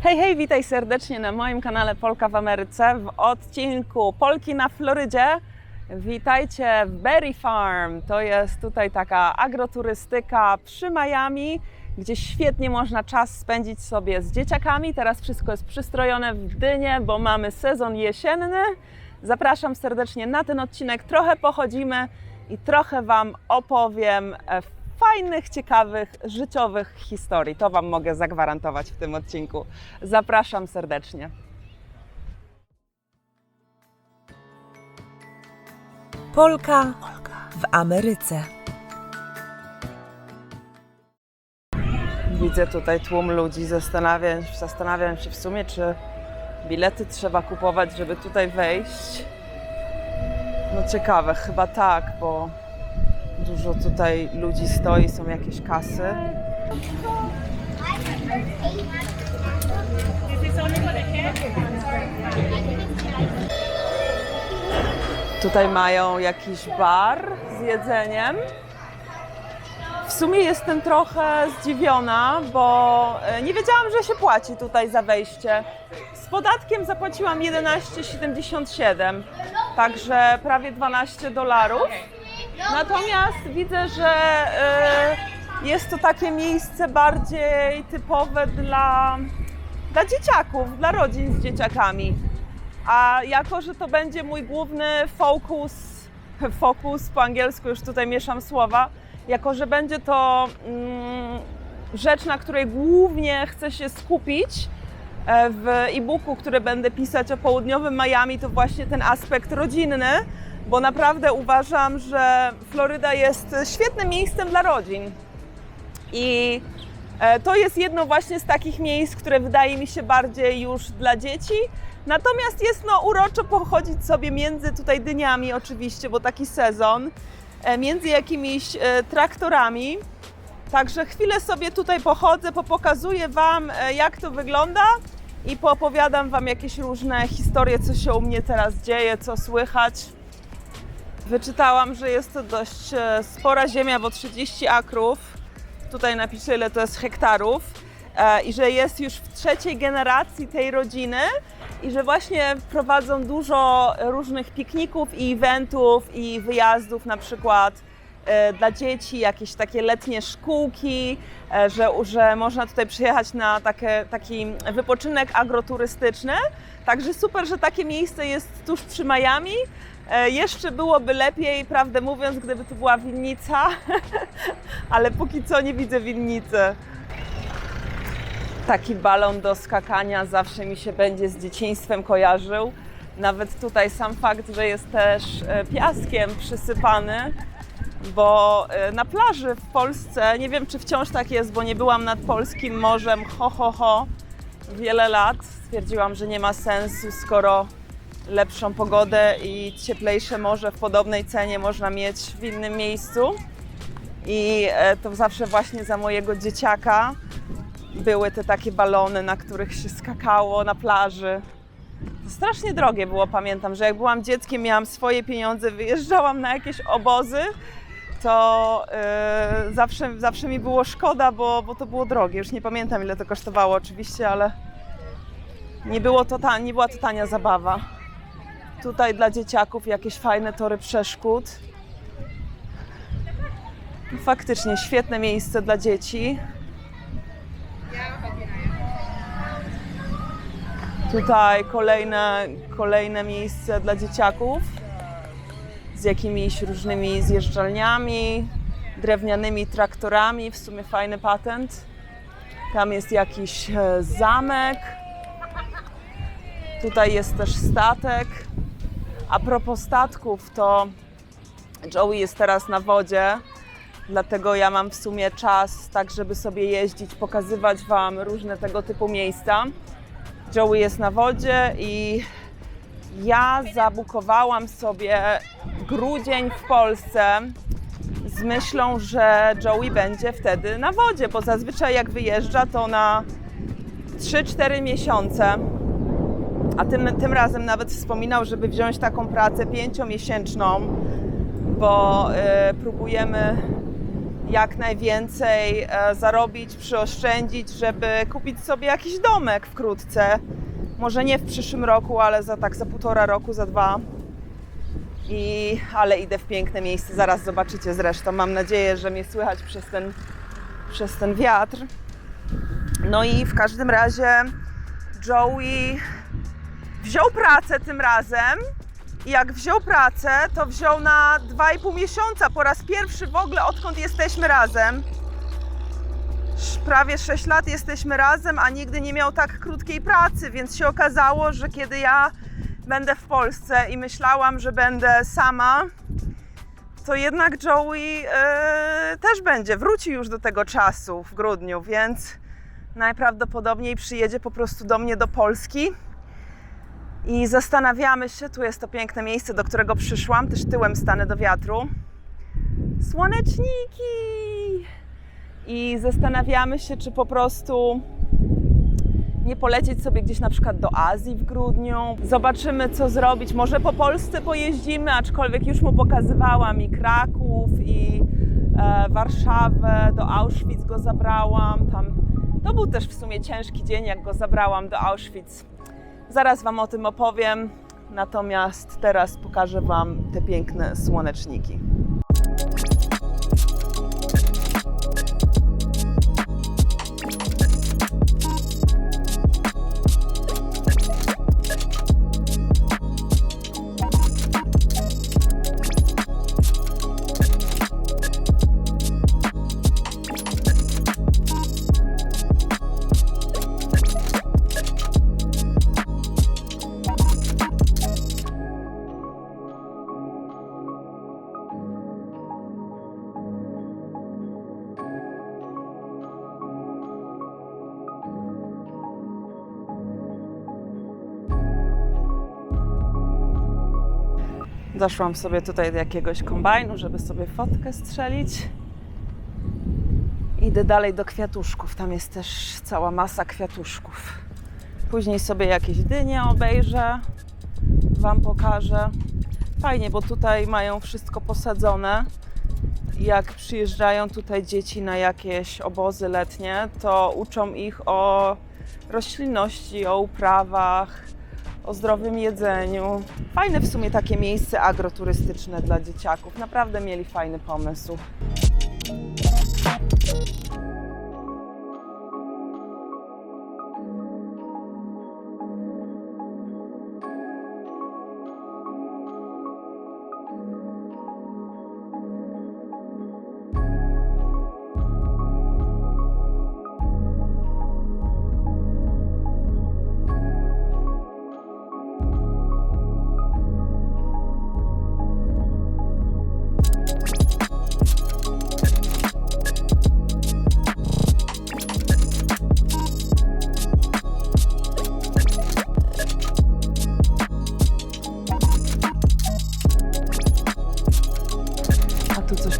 Hej, hej, witaj serdecznie na moim kanale Polka w Ameryce w odcinku Polki na Florydzie. Witajcie w Berry Farm. To jest tutaj taka agroturystyka przy Miami, gdzie świetnie można czas spędzić sobie z dzieciakami. Teraz wszystko jest przystrojone w dynie, bo mamy sezon jesienny. Zapraszam serdecznie na ten odcinek. Trochę pochodzimy i trochę Wam opowiem fajnych, ciekawych, życiowych historii. To Wam mogę zagwarantować w tym odcinku. Zapraszam serdecznie. Polka w Ameryce. Widzę tutaj tłum ludzi. Zastanawiam się w sumie, czy bilety trzeba kupować, żeby tutaj wejść. No ciekawe, chyba tak, bo dużo tutaj ludzi stoi, są jakieś kasy. Tutaj mają jakiś bar z jedzeniem. W sumie jestem trochę zdziwiona, bo nie wiedziałam, że się płaci tutaj za wejście. Z podatkiem zapłaciłam $11,77, także prawie $12. Natomiast widzę, że jest to takie miejsce bardziej typowe dla dzieciaków, dla rodzin z dzieciakami. A jako, że to będzie mój główny fokus po angielsku, już tutaj mieszam słowa, jako, że będzie to rzecz, na której głównie chcę się skupić w e-booku, który będę pisać o południowym Miami, to właśnie ten aspekt rodzinny, bo naprawdę uważam, że Floryda jest świetnym miejscem dla rodzin. I to jest jedno właśnie z takich miejsc, które wydaje mi się bardziej już dla dzieci. Natomiast jest uroczo pochodzić sobie między tutaj dyniami oczywiście, bo taki sezon, między jakimiś traktorami. Także chwilę sobie tutaj pochodzę, pokazuję Wam, jak to wygląda i poopowiadam Wam jakieś różne historie, co się u mnie teraz dzieje, co słychać. Wyczytałam, że jest to dość spora ziemia, bo 30 akrów. Tutaj napiszę, ile to jest hektarów. I że jest już w trzeciej generacji tej rodziny i że właśnie prowadzą dużo różnych pikników i eventów i wyjazdów, na przykład dla dzieci, jakieś takie letnie szkółki, że można tutaj przyjechać na taki wypoczynek agroturystyczny. Także super, że takie miejsce jest tuż przy Miami. Jeszcze byłoby lepiej, prawdę mówiąc, gdyby tu była winnica, ale póki co nie widzę winnicy. Taki balon do skakania zawsze mi się będzie z dzieciństwem kojarzył. Nawet tutaj sam fakt, że jest też piaskiem przysypany, bo na plaży w Polsce, nie wiem czy wciąż tak jest, bo nie byłam nad polskim morzem wiele lat. Stwierdziłam, że nie ma sensu, skoro lepszą pogodę i cieplejsze morze w podobnej cenie można mieć w innym miejscu. I to zawsze właśnie za mojego dzieciaka były te takie balony, na których się skakało na plaży. To strasznie drogie było, pamiętam, że jak byłam dzieckiem, miałam swoje pieniądze, wyjeżdżałam na jakieś obozy, to zawsze mi było szkoda, bo to było drogie. Już nie pamiętam, ile to kosztowało oczywiście, ale nie była to tania zabawa. Tutaj dla dzieciaków jakieś fajne tory przeszkód. Faktycznie świetne miejsce dla dzieci. Tutaj kolejne miejsce dla dzieciaków z jakimiś różnymi zjeżdżalniami, drewnianymi traktorami, w sumie fajny patent. Tam jest jakiś zamek. Tutaj jest też statek. A propos statków, to Joey jest teraz na wodzie, dlatego ja mam w sumie czas tak, żeby sobie jeździć, pokazywać Wam różne tego typu miejsca. Joey jest na wodzie i ja zabukowałam sobie grudzień w Polsce z myślą, że Joey będzie wtedy na wodzie, bo zazwyczaj jak wyjeżdża to na 3-4 miesiące. A tym razem nawet wspominał, żeby wziąć taką pracę 5-miesięczną, bo próbujemy jak najwięcej zarobić, przyoszczędzić, żeby kupić sobie jakiś domek wkrótce. Może nie w przyszłym roku, ale za 1,5 roku, za 2. Ale idę w piękne miejsce, zaraz zobaczycie zresztą. Mam nadzieję, że mnie słychać przez ten wiatr. No i w każdym razie Joey wziął pracę tym razem. I jak wziął pracę, to wziął na 2,5 miesiąca. Po raz pierwszy w ogóle, odkąd jesteśmy razem. Prawie 6 lat jesteśmy razem, a nigdy nie miał tak krótkiej pracy, więc się okazało, że kiedy ja będę w Polsce i myślałam, że będę sama, to jednak Joey też wróci już do tego czasu w grudniu, więc najprawdopodobniej przyjedzie po prostu do mnie do Polski. I zastanawiamy się, tu jest to piękne miejsce, do którego przyszłam, też tyłem stanę do wiatru. Słoneczniki! I zastanawiamy się, czy po prostu nie polecieć sobie gdzieś na przykład do Azji w grudniu. Zobaczymy, co zrobić. Może po Polsce pojeździmy, aczkolwiek już mu pokazywałam i Kraków, i Warszawę, do Auschwitz go zabrałam. To był też w sumie ciężki dzień, jak go zabrałam do Auschwitz. Zaraz Wam o tym opowiem, natomiast teraz pokażę Wam te piękne słoneczniki. Zaszłam sobie tutaj do jakiegoś kombajnu, żeby sobie fotkę strzelić. Idę dalej do kwiatuszków, tam jest też cała masa kwiatuszków. Później sobie jakieś dynie obejrzę, Wam pokażę. Fajnie, bo tutaj mają wszystko posadzone. Jak przyjeżdżają tutaj dzieci na jakieś obozy letnie, to uczą ich o roślinności, o uprawach, o zdrowym jedzeniu. Fajne w sumie takie miejsce agroturystyczne dla dzieciaków. Naprawdę mieli fajny pomysł.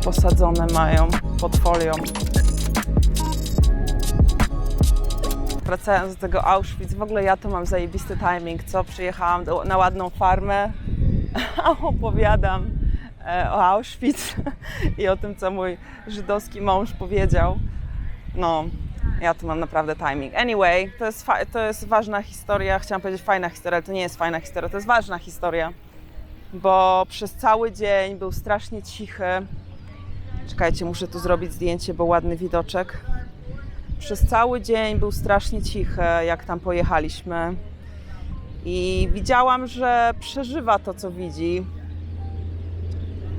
Posadzone mają pod folią. Wracając do tego Auschwitz, w ogóle ja to mam zajebisty timing, co? Przyjechałam na ładną farmę, a opowiadam o Auschwitz i o tym, co mój żydowski mąż powiedział. No, ja tu mam naprawdę timing. Anyway, to jest ważna historia, chciałam powiedzieć fajna historia, ale to nie jest fajna historia, to jest ważna historia, bo przez cały dzień był strasznie cichy. Czekajcie, muszę tu zrobić zdjęcie, bo ładny widoczek. Przez cały dzień był strasznie cichy, jak tam pojechaliśmy. I widziałam, że przeżywa to, co widzi.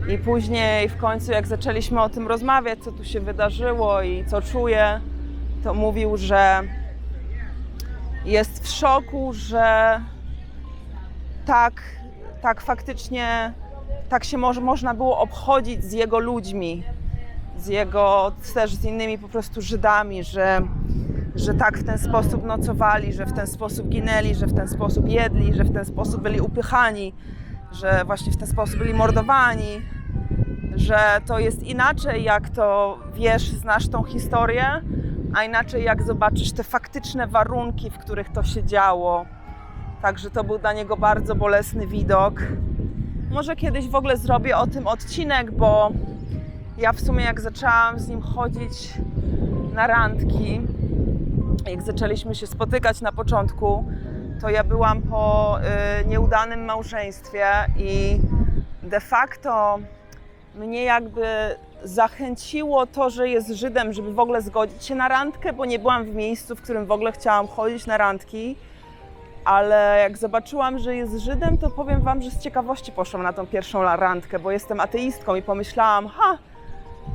I później w końcu, jak zaczęliśmy o tym rozmawiać, co tu się wydarzyło i co czuje, to mówił, że jest w szoku, że tak faktycznie tak się można było obchodzić z jego ludźmi, też z innymi po prostu Żydami, że tak w ten sposób nocowali, że w ten sposób ginęli, że w ten sposób jedli, że w ten sposób byli upychani, że właśnie w ten sposób byli mordowani, że to jest inaczej, jak to wiesz, znasz tą historię, a inaczej jak zobaczysz te faktyczne warunki, w których to się działo. Także to był dla niego bardzo bolesny widok. Może kiedyś w ogóle zrobię o tym odcinek, bo Ja w sumie jak zaczęłam z nim chodzić na randki, jak zaczęliśmy się spotykać na początku, to ja byłam po nieudanym małżeństwie i de facto mnie jakby zachęciło to, że jest Żydem, żeby w ogóle zgodzić się na randkę, bo nie byłam w miejscu, w którym w ogóle chciałam chodzić na randki. Ale jak zobaczyłam, że jest Żydem, to powiem wam, że z ciekawości poszłam na tą pierwszą randkę, bo jestem ateistką i pomyślałam,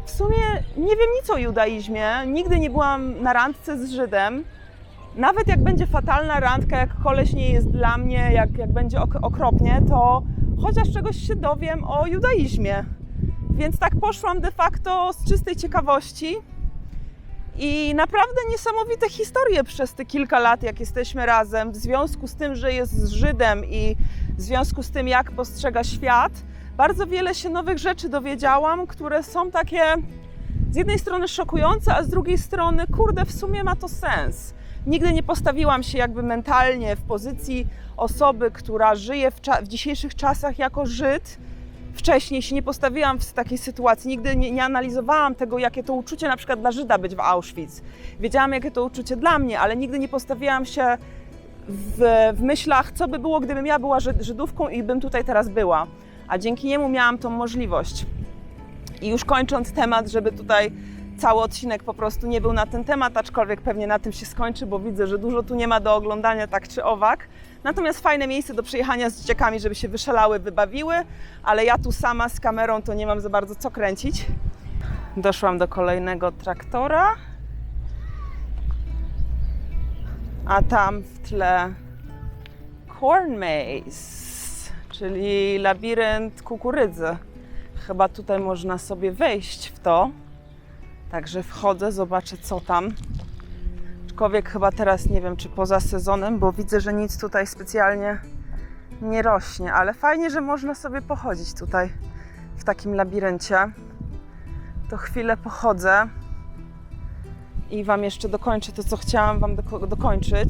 w sumie nie wiem nic o judaizmie, nigdy nie byłam na randce z Żydem. Nawet jak będzie fatalna randka, jak koleś nie jest dla mnie, jak będzie okropnie, to chociaż czegoś się dowiem o judaizmie. Więc tak poszłam de facto z czystej ciekawości. I naprawdę niesamowite historie przez te kilka lat, jak jesteśmy razem, w związku z tym, że jest Żydem i w związku z tym, jak postrzega świat, bardzo wiele się nowych rzeczy dowiedziałam, które są takie z jednej strony szokujące, a z drugiej strony, kurde, w sumie ma to sens. Nigdy nie postawiłam się jakby mentalnie w pozycji osoby, która żyje w dzisiejszych czasach jako Żyd. Wcześniej się nie postawiłam w takiej sytuacji, nigdy nie analizowałam tego, jakie to uczucie na przykład dla Żyda być w Auschwitz. Wiedziałam, jakie to uczucie dla mnie, ale nigdy nie postawiłam się w myślach, co by było, gdybym ja była Żydówką i bym tutaj teraz była. A dzięki niemu miałam tą możliwość. I już kończąc temat, żeby tutaj cały odcinek po prostu nie był na ten temat, aczkolwiek pewnie na tym się skończy, bo widzę, że dużo tu nie ma do oglądania tak czy owak. Natomiast fajne miejsce do przyjechania z dzieciakami, żeby się wyszalały, wybawiły, ale ja tu sama z kamerą to nie mam za bardzo co kręcić. Doszłam do kolejnego traktora, a tam w tle corn maze, czyli labirynt kukurydzy. Chyba tutaj można sobie wejść w to. Także wchodzę, zobaczę co tam. Aczkolwiek chyba teraz nie wiem, czy poza sezonem, bo widzę, że nic tutaj specjalnie nie rośnie, ale fajnie, że można sobie pochodzić tutaj w takim labiryncie. To chwilę pochodzę i wam jeszcze dokończę to, co chciałam wam dokończyć.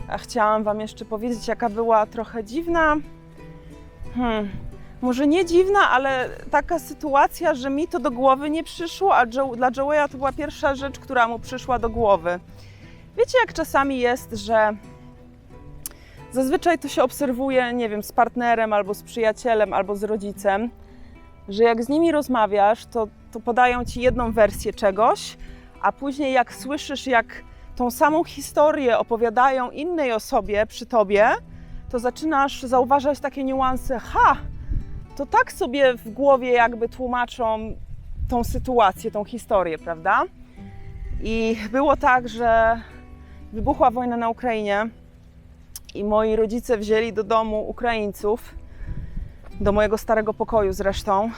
A chciałam wam jeszcze powiedzieć, jaka była trochę dziwna, może nie dziwna, ale taka sytuacja, że mi to do głowy nie przyszło, a dla Joeya to była pierwsza rzecz, która mu przyszła do głowy. Wiecie, jak czasami jest, że zazwyczaj to się obserwuje, nie wiem, z partnerem, albo z przyjacielem, albo z rodzicem, że jak z nimi rozmawiasz, to podają ci jedną wersję czegoś, a później jak słyszysz, jak tą samą historię opowiadają innej osobie przy tobie, to zaczynasz zauważać takie niuanse, to tak sobie w głowie jakby tłumaczą tą sytuację, tą historię, prawda? I było tak, że wybuchła wojna na Ukrainie i moi rodzice wzięli do domu Ukraińców, do mojego starego pokoju zresztą.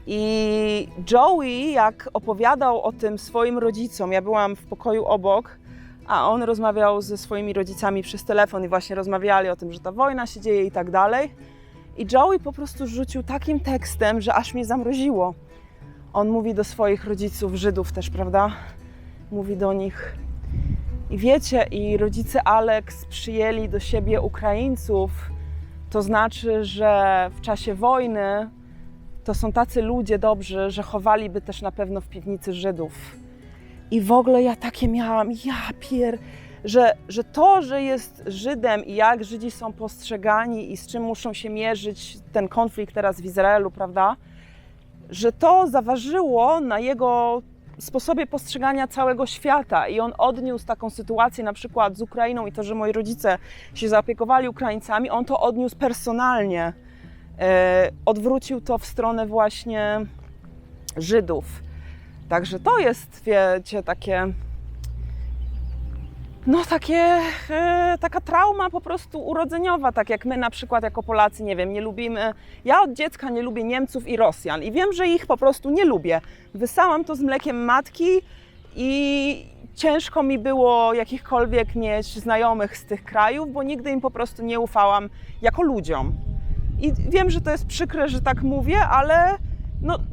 I Joey, jak opowiadał o tym swoim rodzicom, ja byłam w pokoju obok, a on rozmawiał ze swoimi rodzicami przez telefon i właśnie rozmawiali o tym, że ta wojna się dzieje i tak dalej. I Joey po prostu rzucił takim tekstem, że aż mnie zamroziło. On mówi do swoich rodziców, Żydów też, prawda? Mówi do nich. I wiecie, i rodzice Alex przyjęli do siebie Ukraińców. To znaczy, że w czasie wojny to są tacy ludzie dobrzy, że chowaliby też na pewno w piwnicy Żydów. I w ogóle ja takie miałam, że to, że jest Żydem i jak Żydzi są postrzegani i z czym muszą się mierzyć ten konflikt teraz w Izraelu, prawda? Że to zaważyło na jego sposobie postrzegania całego świata i on odniósł taką sytuację na przykład z Ukrainą i to, że moi rodzice się zaopiekowali Ukraińcami, on to odniósł personalnie. Odwrócił to w stronę właśnie Żydów. Także to jest, wiecie, taka trauma po prostu urodzeniowa, tak jak my na przykład jako Polacy, nie wiem, nie lubimy, ja od dziecka nie lubię Niemców i Rosjan i wiem, że ich po prostu nie lubię. Wysałam to z mlekiem matki i ciężko mi było jakichkolwiek mieć znajomych z tych krajów, bo nigdy im po prostu nie ufałam jako ludziom. I wiem, że to jest przykre, że tak mówię, ale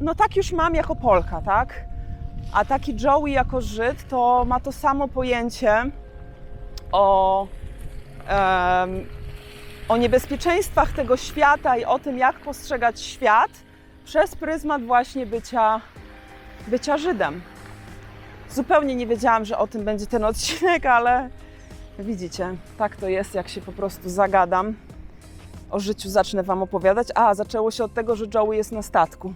no tak już mam jako Polka, tak? A taki Joey jako Żyd to ma to samo pojęcie o niebezpieczeństwach tego świata i o tym, jak postrzegać świat, przez pryzmat właśnie bycia Żydem. Zupełnie nie wiedziałam, że o tym będzie ten odcinek, ale widzicie, tak to jest, jak się po prostu zagadam. O życiu zacznę Wam opowiadać. Zaczęło się od tego, że Joey jest na statku.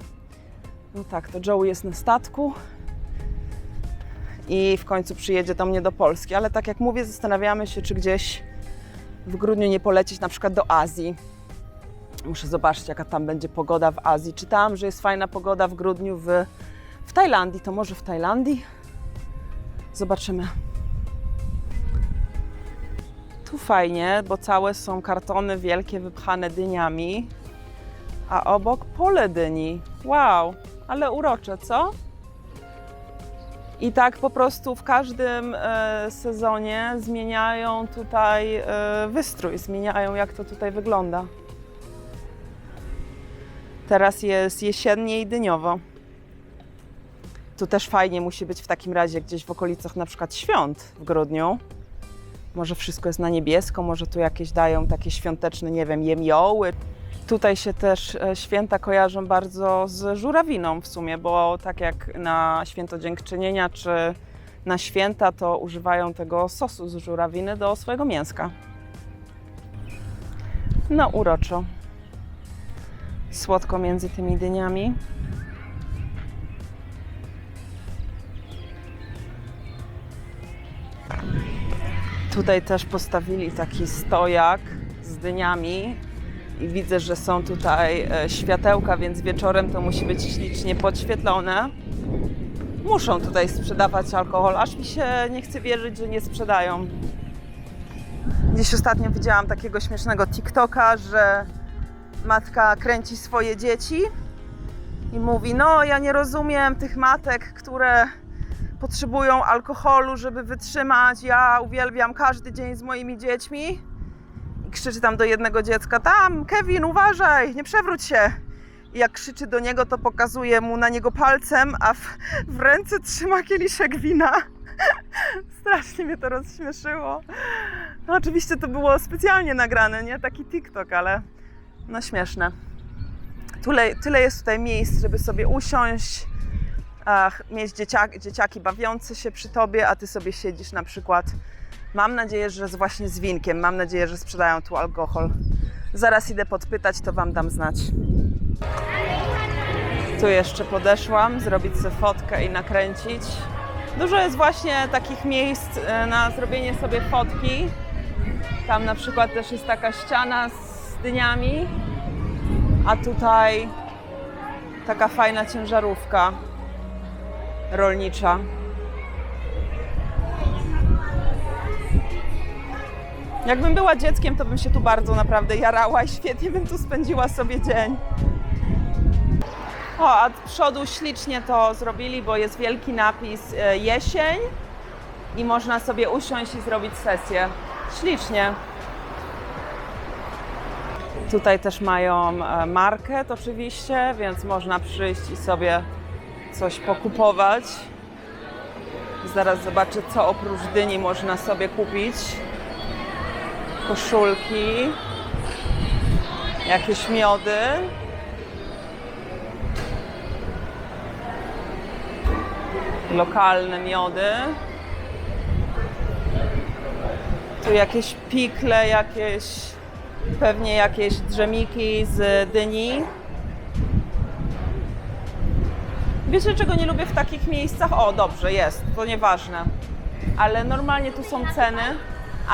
No tak, to Joey jest na statku i w końcu przyjedzie do mnie do Polski. Ale tak jak mówię, zastanawiamy się, czy gdzieś w grudniu nie polecieć na przykład do Azji. Muszę zobaczyć, jaka tam będzie pogoda w Azji. Czytałam, że jest fajna pogoda w grudniu w Tajlandii. To może w Tajlandii? Zobaczymy. Tu fajnie, bo całe są kartony wielkie wypchane dyniami, a obok pole dyni. Wow, ale urocze, co? I tak po prostu w każdym sezonie zmieniają tutaj wystrój, zmieniają, jak to tutaj wygląda. Teraz jest jesiennie i dyniowo. Tu też fajnie musi być w takim razie gdzieś w okolicach na przykład świąt w grudniu. Może wszystko jest na niebiesko, może tu jakieś dają takie świąteczne, nie wiem, jemioły. Tutaj się też święta kojarzą bardzo z żurawiną w sumie, bo tak jak na święto dziękczynienia czy na święta, to używają tego sosu z żurawiny do swojego mięska. No uroczo. Słodko między tymi dyniami. Tutaj też postawili taki stojak z dyniami i widzę, że są tutaj światełka, więc wieczorem to musi być ślicznie podświetlone. Muszą tutaj sprzedawać alkohol, aż mi się nie chce wierzyć, że nie sprzedają. Dziś ostatnio widziałam takiego śmiesznego TikToka, że matka kręci swoje dzieci i mówi: no ja nie rozumiem tych matek, które potrzebują alkoholu, żeby wytrzymać. Ja uwielbiam każdy dzień z moimi dziećmi. I krzyczy tam do jednego dziecka: tam, Kevin, uważaj, nie przewróć się. I jak krzyczy do niego, to pokazuje mu na niego palcem, a w ręce trzyma kieliszek wina. Strasznie mnie to rozśmieszyło. No, oczywiście to było specjalnie nagrane, nie? Taki TikTok, ale no śmieszne. Tyle jest tutaj miejsc, żeby sobie usiąść, mieć dzieciaki bawiące się przy tobie, a ty sobie siedzisz na przykład. Mam nadzieję, że właśnie z winkiem. Mam nadzieję, że sprzedają tu alkohol. Zaraz idę podpytać, to wam dam znać. Tu jeszcze podeszłam, zrobić sobie fotkę i nakręcić. Dużo jest właśnie takich miejsc na zrobienie sobie fotki. Tam na przykład też jest taka ściana z dyniami, a tutaj taka fajna ciężarówka rolnicza. Jakbym była dzieckiem, to bym się tu bardzo naprawdę jarała i świetnie bym tu spędziła sobie dzień. O, a z przodu ślicznie to zrobili, bo jest wielki napis jesień i można sobie usiąść i zrobić sesję. Ślicznie. Tutaj też mają market oczywiście, więc można przyjść i sobie coś pokupować. Zaraz zobaczę, co oprócz dyni można sobie kupić. Koszulki, jakieś miody. Lokalne miody. Tu jakieś pikle, pewnie jakieś drzemiki z dyni. Wiecie, czego nie lubię w takich miejscach? O, dobrze, jest, to nieważne. Ale normalnie tu są ceny.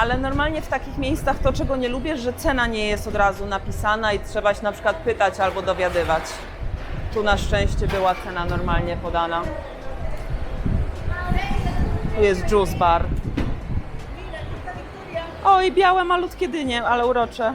Ale normalnie w takich miejscach to, czego nie lubię, że cena nie jest od razu napisana i trzeba się na przykład pytać albo dowiadywać. Tu na szczęście była cena normalnie podana. Tu jest juice bar. O, i białe malutkie dynie, ale urocze.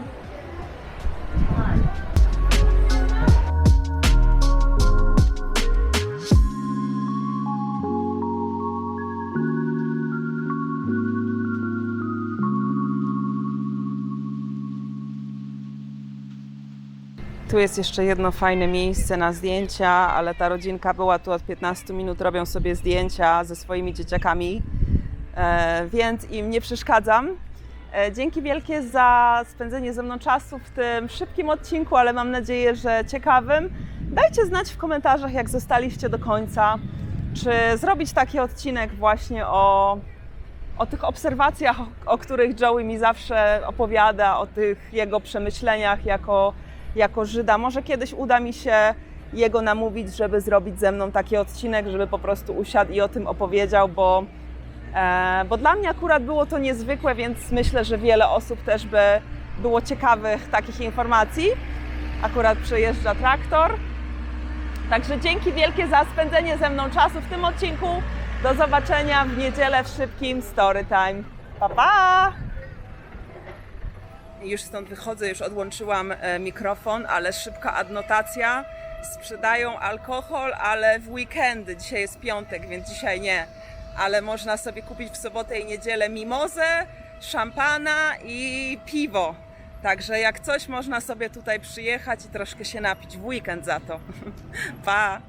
Tu jest jeszcze jedno fajne miejsce na zdjęcia, ale ta rodzinka była tu od 15 minut, robią sobie zdjęcia ze swoimi dzieciakami, więc im nie przeszkadzam. Dzięki wielkie za spędzenie ze mną czasu w tym szybkim odcinku, ale mam nadzieję, że ciekawym. Dajcie znać w komentarzach, jak zostaliście do końca, czy zrobić taki odcinek właśnie o tych obserwacjach, o których Joey mi zawsze opowiada, o tych jego przemyśleniach jako Żyda. Może kiedyś uda mi się jego namówić, żeby zrobić ze mną taki odcinek, żeby po prostu usiadł i o tym opowiedział, bo dla mnie akurat było to niezwykłe, więc myślę, że wiele osób też by było ciekawych takich informacji. Akurat przejeżdża traktor. Także dzięki wielkie za spędzenie ze mną czasu w tym odcinku. Do zobaczenia w niedzielę w szybkim Storytime. Pa, pa! Już stąd wychodzę, już odłączyłam mikrofon, ale szybka adnotacja. Sprzedają alkohol, ale w weekendy. Dzisiaj jest piątek, więc dzisiaj nie. Ale można sobie kupić w sobotę i niedzielę mimozę, szampana i piwo. Także jak coś, można sobie tutaj przyjechać i troszkę się napić w weekend za to. Pa!